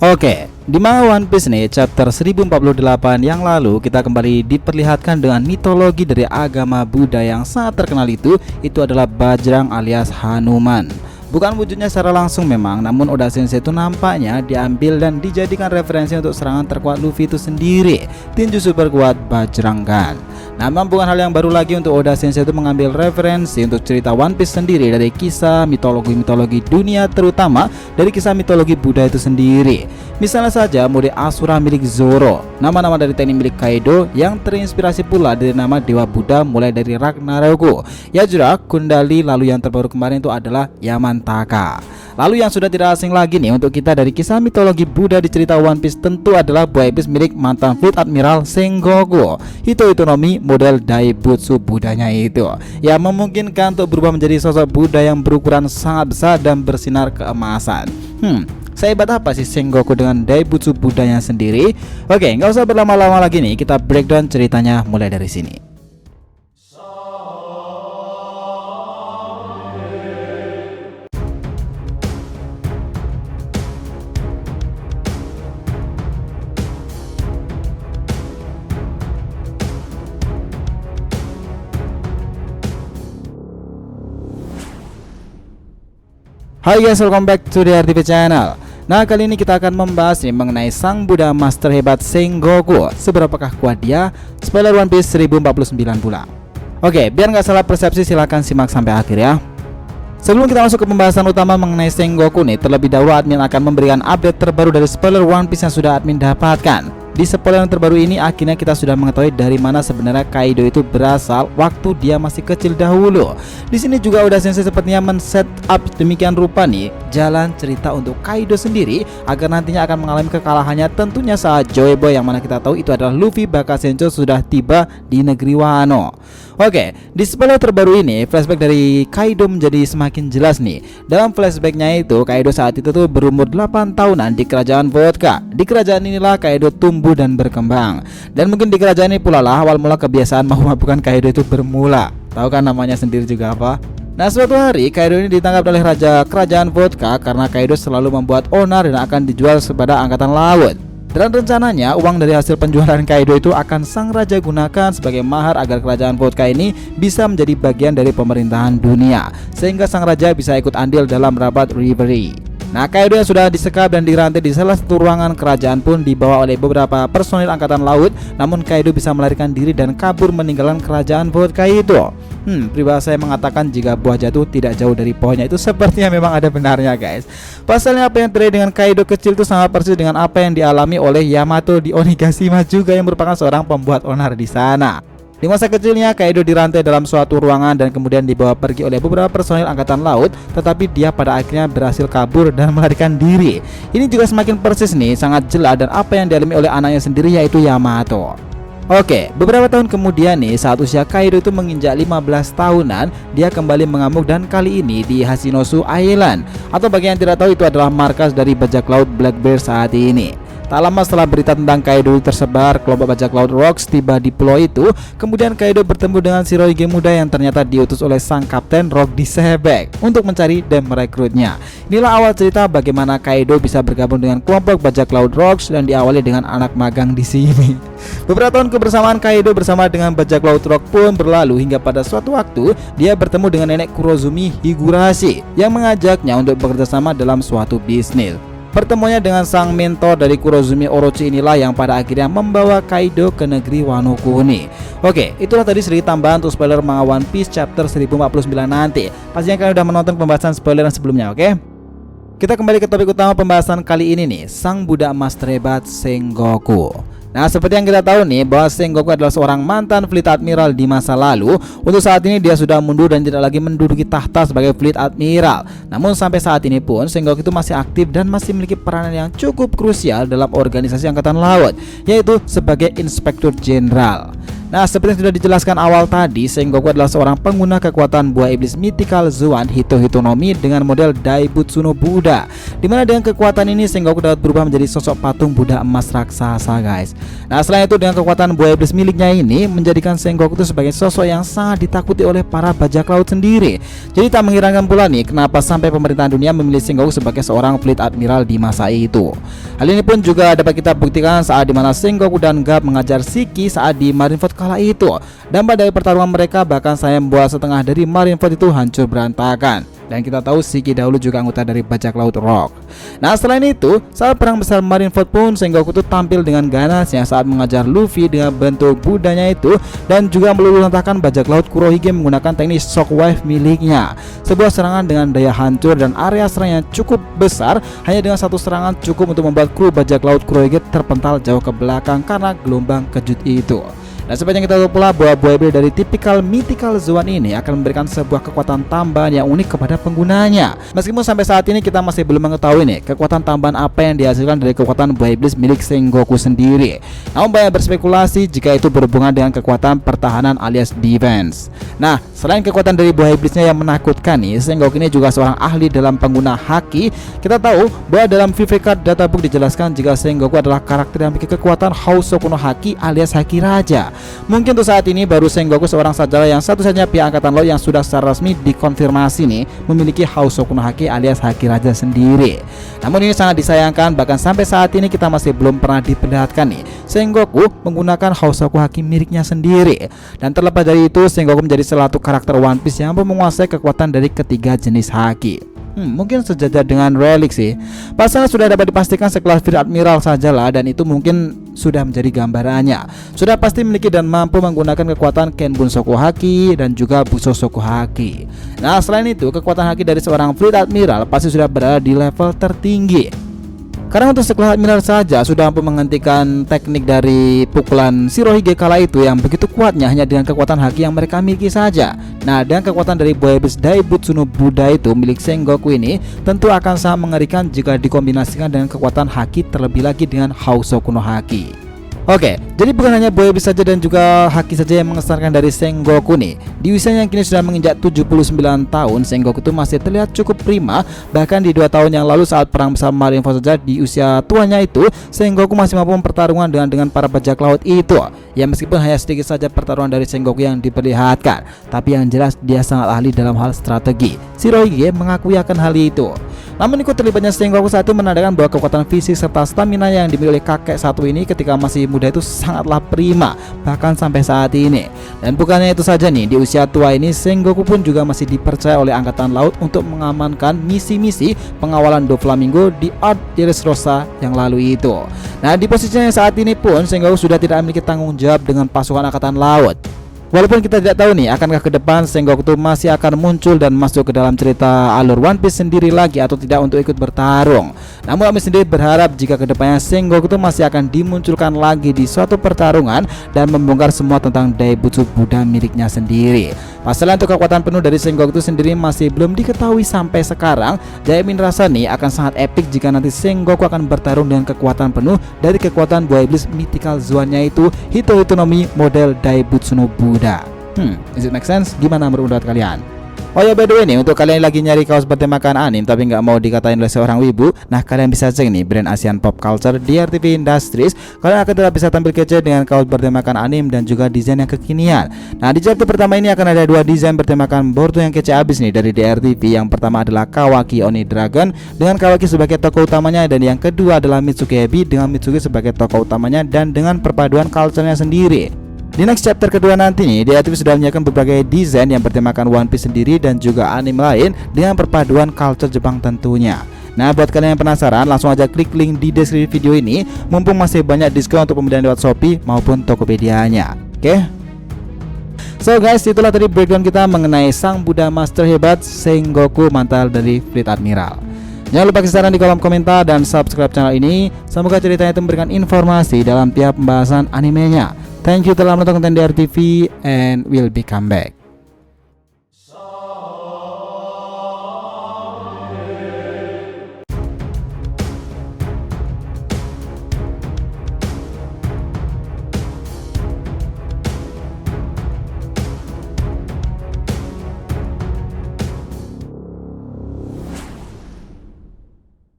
Oke, di manga One Piece nih chapter 1048 yang lalu kita kembali diperlihatkan dengan mitologi dari agama Buddha yang sangat terkenal itu adalah Bajrang alias Hanuman. Bukan wujudnya secara langsung memang, namun Oda Sensei itu nampaknya diambil dan dijadikan referensi untuk serangan terkuat Luffy itu sendiri, tinju super kuat Bajrangan. Namun bukan hal yang baru lagi untuk Oda Sensei itu mengambil referensi untuk cerita One Piece sendiri dari kisah mitologi dunia, terutama dari kisah mitologi Buddha itu sendiri. Misalnya saja mode Asura milik Zoro, nama-nama dari teknik milik Kaido yang terinspirasi pula dari nama dewa Buddha mulai dari Ragnarok, Yajura, Kundali, lalu yang terbaru kemarin itu adalah Yamantaka. Lalu yang sudah tidak asing lagi nih untuk kita dari kisah mitologi Buddha di cerita One Piece tentu adalah buah iblis milik mantan Fleet Admiral Sengoku, Hitoitonomi model Daibutsu Buddhanya itu, yang memungkinkan untuk berubah menjadi sosok Buddha yang berukuran sangat besar dan bersinar keemasan. Sehebat apa sih Sengoku dengan Daibutsu Buddhanya sendiri? Oke, nggak usah berlama-lama lagi nih, kita breakdown ceritanya mulai dari sini. Hai guys, welcome back to the RTV channel. Nah, kali ini kita akan membahas nih mengenai sang Buddha Master hebat Sengoku. Seberapakah kuat dia? Spoiler One Piece 1049 pula. Oke, biar nggak salah persepsi silahkan simak sampai akhir ya. Sebelum kita masuk ke pembahasan utama mengenai Sengoku nih, terlebih dahulu admin akan memberikan update terbaru dari spoiler One Piece yang sudah admin dapatkan. Di spoiler yang terbaru ini akhirnya kita sudah mengetahui dari mana sebenarnya Kaido itu berasal waktu dia masih kecil dahulu. Di sini juga Oda Sensei sepertinya men-set up demikian rupa nih jalan cerita untuk Kaido sendiri agar nantinya akan mengalami kekalahannya tentunya saat Joy Boy yang mana kita tahu itu adalah Luffy Bakasencho sudah tiba di negeri Wano. Oke, di spoiler terbaru ini flashback dari Kaido menjadi semakin jelas nih. Dalam flashbacknya itu Kaido saat itu tuh berumur 8 tahunan di kerajaan Vodka. Di kerajaan inilah Kaido tumbuh dan berkembang. Dan mungkin di kerajaan ini pula lah awal mula kebiasaan mabuk-mabukan Kaido itu bermula. Tahu kan namanya sendiri juga apa? Nah, suatu hari Kaido ini ditangkap oleh raja kerajaan Vodka karena Kaido selalu membuat onar dan akan dijual kepada angkatan laut. Dan rencananya uang dari hasil penjualan Kaido itu akan sang raja gunakan sebagai mahar agar kerajaan Vodka ini bisa menjadi bagian dari pemerintahan dunia, sehingga sang raja bisa ikut andil dalam rapat Reverie. Nah, Kaido yang sudah disekap dan dirantai di salah satu ruangan kerajaan pun dibawa oleh beberapa personil angkatan laut. Namun Kaido bisa melarikan diri dan kabur meninggalkan kerajaan Vodka itu. Peribahasa yang mengatakan jika buah jatuh tidak jauh dari pohonnya itu sepertinya memang ada benarnya guys. Pasalnya apa yang terjadi dengan Kaido kecil itu sangat persis dengan apa yang dialami oleh Yamato di Onigashima juga, yang merupakan seorang pembuat onar di sana. Di masa kecilnya Kaido dirantai dalam suatu ruangan dan kemudian dibawa pergi oleh beberapa personil angkatan laut, tetapi dia pada akhirnya berhasil kabur dan melarikan diri. Ini juga semakin persis nih, sangat jelas dan apa yang dialami oleh anaknya sendiri yaitu Yamato. Oke, beberapa tahun kemudian nih saat usia Kaido itu menginjak 15 tahunan, dia kembali mengamuk dan kali ini di Hashinosu Island, atau bagi yang tidak tahu itu adalah markas dari bajak laut Black Bear saat ini. Tak lama setelah berita tentang Kaido tersebar, kelompok bajak laut Rocks tiba di pulau itu. Kemudian Kaido bertemu dengan Shirohige muda yang ternyata diutus oleh sang kapten Rock di Sebek untuk mencari dan merekrutnya. Inilah awal cerita bagaimana Kaido bisa bergabung dengan kelompok bajak laut Rocks dan diawali dengan anak magang di sini. Beberapa tahun kebersamaan Kaido bersama dengan bajak laut Rock pun berlalu hingga pada suatu waktu dia bertemu dengan nenek Kurozumi Higurashi yang mengajaknya untuk bekerja sama dalam suatu bisnis. Pertemuannya dengan sang mentor dari Kurozumi Orochi inilah yang pada akhirnya membawa Kaido ke negeri Wano Kuni. Oke, itulah tadi sedikit tambahan untuk spoiler manga One Piece chapter 1049 nanti. Pastinya kalian udah menonton pembahasan spoiler yang sebelumnya, oke? Kita kembali ke topik utama pembahasan kali ini nih, sang Buddha Master hebat Sengoku. Nah, seperti yang kita tahu nih bahwa Sengoku adalah seorang mantan Fleet Admiral di masa lalu. Untuk saat ini dia sudah mundur dan tidak lagi menduduki tahta sebagai Fleet Admiral. Namun sampai saat ini pun Sengoku itu masih aktif dan masih memiliki peranan yang cukup krusial dalam organisasi angkatan laut, yaitu sebagai Inspektur Jenderal. Nah, seperti yang sudah dijelaskan awal tadi, Sengoku adalah seorang pengguna kekuatan buah iblis Mythical Zoan Hito-Hitonomi dengan model Daibutsu no Buddha, dimana dengan kekuatan ini Sengoku dapat berubah menjadi sosok patung Buddha emas raksasa, guys. Nah, selain itu dengan kekuatan buah iblis miliknya ini menjadikan Sengoku itu sebagai sosok yang sangat ditakuti oleh para bajak laut sendiri. Jadi tak mengherankan pula nih kenapa sampai pemerintahan dunia memilih Sengoku sebagai seorang Fleet Admiral di masa itu. Hal ini pun juga dapat kita buktikan saat dimana Sengoku dan Garp mengajar Shiki saat di Marineford kala itu, dan pada pertarungan mereka bahkan saya membuat setengah dari Marineford itu hancur berantakan. Dan kita tahu Shiki dahulu juga anggota dari bajak laut Rock. Nah, selain itu saat perang besar Marineford pun Sengoku itu tampil dengan ganasnya saat mengajar Luffy dengan bentuk Budanya itu, dan juga meluluhlantahkan bajak laut Kurohige menggunakan teknik Shockwave miliknya. Sebuah serangan dengan daya hancur dan area serang yang cukup besar. Hanya dengan satu serangan cukup untuk membuat kru bajak laut Kurohige terpental jauh ke belakang karena gelombang kejut itu. Dan seperti yang kita tahu pula bahwa buah iblis dari tipikal Mythical Zoan ini akan memberikan sebuah kekuatan tambahan yang unik kepada penggunanya. Meskipun sampai saat ini kita masih belum mengetahui nih kekuatan tambahan apa yang dihasilkan dari kekuatan buah iblis milik Sengoku sendiri. Namun banyak berspekulasi jika itu berhubungan dengan kekuatan pertahanan alias defense. Nah, selain kekuatan dari buah iblisnya yang menakutkan nih, Sengoku ini juga seorang ahli dalam pengguna haki. Kita tahu bahwa dalam VV Card Databook dijelaskan jika Sengoku adalah karakter yang memiliki kekuatan Housouku no Haki alias Haki Raja. Mungkin untuk saat ini baru Sengoku seorang sajalah yang satu-satunya pihak angkatan laut yang sudah secara resmi dikonfirmasi nih memiliki Housouku no Haki alias Haki Raja sendiri. Namun ini sangat disayangkan, bahkan sampai saat ini kita masih belum pernah diperlihatkan nih Sengoku menggunakan Housouku Haki miliknya sendiri. Dan terlepas dari itu, Sengoku menjadi salah satu karakter One Piece yang menguasai kekuatan dari ketiga jenis haki. Mungkin sejajar dengan Relic sih. Pasalnya sudah dapat dipastikan sekelas Fleet Admiral sajalah, dan itu mungkin sudah menjadi gambarannya. Sudah pasti memiliki dan mampu menggunakan kekuatan Kenbun Soku Haki dan juga Busou Soku Haki. Nah, selain itu kekuatan haki dari seorang Fleet Admiral pasti sudah berada di level tertinggi. Karena untuk sekelas Admiral saja sudah mampu menghentikan teknik dari pukulan Shirohige kala itu yang begitu kuatnya hanya dengan kekuatan haki yang mereka miliki saja. Nah, dengan kekuatan dari buah iblis Daibutsu no Buddha itu milik Sengoku ini tentu akan sangat mengerikan jika dikombinasikan dengan kekuatan haki, terlebih lagi dengan Housouku no Haki. Oke, jadi bukan hanya buah iblis saja dan juga haki saja yang mengesankan dari Sengoku nih. Di usianya yang kini sudah menginjak 79 tahun, Sengoku itu masih terlihat cukup prima. Bahkan di 2 tahun yang lalu saat perang besar Marineford saja, di usia tuanya itu Sengoku masih mampu mempertarungan dengan para bajak laut itu. Ya, meskipun hanya sedikit saja pertarungan dari Sengoku yang diperlihatkan, tapi yang jelas dia sangat ahli dalam hal strategi. Shirohige mengakui akan hal itu. Namun ikut terlibatnya Sengoku saat itu menandakan bahwa kekuatan fisik serta stamina yang dimiliki oleh kakek satu ini ketika masih muda itu sangatlah prima, bahkan sampai saat ini. Dan bukannya itu saja nih, di usia tua ini Sengoku pun juga masih dipercaya oleh Angkatan Laut untuk mengamankan misi-misi pengawalan Doflamingo di Art Dressrosa yang lalu itu. Nah, di posisinya saat ini pun Sengoku sudah tidak memiliki tanggung jawab dengan pasukan Angkatan Laut. Walaupun kita tidak tahu nih akankah ke depan Sengoku itu masih akan muncul dan masuk ke dalam cerita alur One Piece sendiri lagi atau tidak untuk ikut bertarung. Namun kami sendiri berharap jika ke depannya Sengoku itu masih akan dimunculkan lagi di suatu pertarungan dan membongkar semua tentang Daibutsu Buddha miliknya sendiri. Pasalnya untuk kekuatan penuh dari Sengoku itu sendiri masih belum diketahui sampai sekarang. Jaimin rasa nih akan sangat epic jika nanti Sengoku akan bertarung dengan kekuatan penuh dari kekuatan buah iblis Mythical Zoan-nya itu Hito-Hitonomi model Daibutsu no Buddha. Is it make sense? Gimana menurut kalian? Oh ya, by the way nih, untuk kalian yang lagi nyari kaos bertemakan anime tapi nggak mau dikatain oleh seorang wibu, nah kalian bisa cek nih brand Asian Pop Culture di RTV Industries. Kalian akan tetap bisa tampil kece dengan kaos bertemakan anime dan juga desain yang kekinian. Nah, di chapter pertama ini akan ada 2 desain bertemakan Boruto yang kece abis nih dari DRTV. Yang pertama adalah Kawaki Oni Dragon dengan Kawaki sebagai tokoh utamanya, dan yang kedua adalah Mitsuki Hebi dengan Mitsuki sebagai tokoh utamanya dan dengan perpaduan culture-nya sendiri. Di next chapter kedua nanti nih, DRTV sudah menyiapkan berbagai desain yang bertemakan One Piece sendiri dan juga anime lain dengan perpaduan culture Jepang tentunya. Nah, buat kalian yang penasaran, langsung aja klik link di deskripsi video ini, mumpung masih banyak diskon untuk pembelian lewat Shopee maupun Tokopedia-nya. Oke? So guys, itulah tadi breakdown kita mengenai sang Buddha Master hebat Sengoku, mantel dari Fleet Admiral. Jangan lupa kasih saran di kolom komentar dan subscribe channel ini. Semoga ceritanya itu memberikan informasi dalam tiap pembahasan animenya. Thank you telah menonton konten DRTV and we'll be come back.